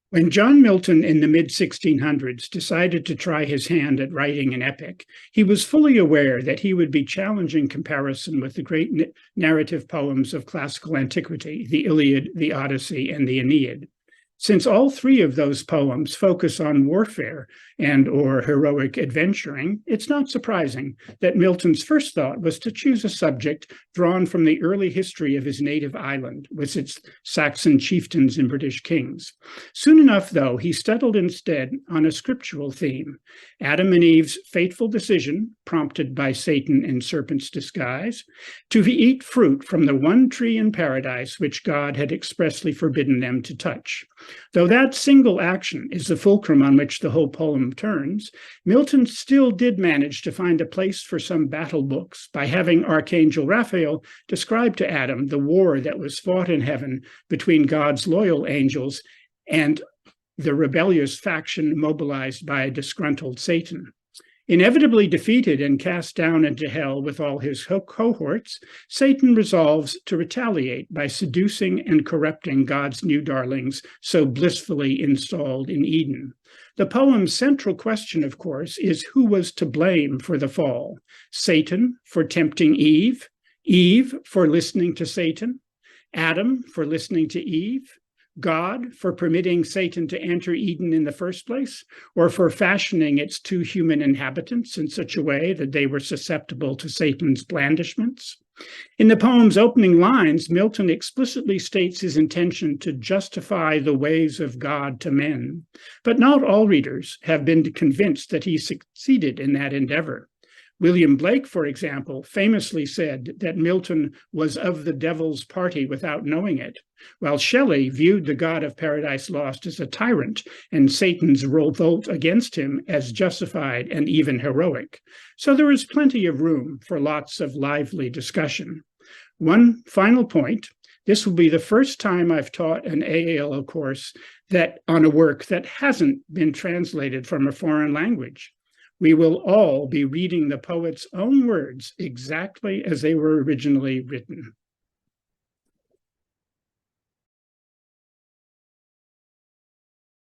When John Milton in the mid-1600s decided to try his hand at writing an epic, he was fully aware that he would be challenging comparison with the great narrative poems of classical antiquity, the Iliad, the Odyssey, and the Aeneid. Since all three of those poems focus on warfare and/or heroic adventuring, it's not surprising that Milton's first thought was to choose a subject drawn from the early history of his native island, with its Saxon chieftains and British kings. Soon enough, though, he settled instead on a scriptural theme: Adam and Eve's fateful decision, prompted by Satan in serpent's disguise, to eat fruit from the one tree in paradise which God had expressly forbidden them to touch. Though that single action is the fulcrum on which the whole poem turns, Milton still did manage to find a place for some battle books by having Archangel Raphael describe to Adam the war that was fought in heaven between God's loyal angels and the rebellious faction mobilized by a disgruntled Satan. Inevitably defeated and cast down into hell with all his cohorts, Satan resolves to retaliate by seducing and corrupting God's new darlings so blissfully installed in Eden. The poem's central question, of course, is who was to blame for the fall? Satan for tempting Eve? Eve for listening to Satan? Adam for listening to Eve? God for permitting Satan to enter Eden in the first place, or for fashioning its two human inhabitants in such a way that they were susceptible to Satan's blandishments? In the poem's opening lines, Milton explicitly states his intention to justify the ways of God to men, but not all readers have been convinced that he succeeded in that endeavor. William Blake, for example, famously said that Milton was of the devil's party without knowing it, while Shelley viewed the God of Paradise Lost as a tyrant and Satan's revolt against him as justified and even heroic. So there is plenty of room for lots of lively discussion. One final point: this will be the first time I've taught an AALO course on a work that hasn't been translated from a foreign language. We will all be reading the poet's own words exactly as they were originally written.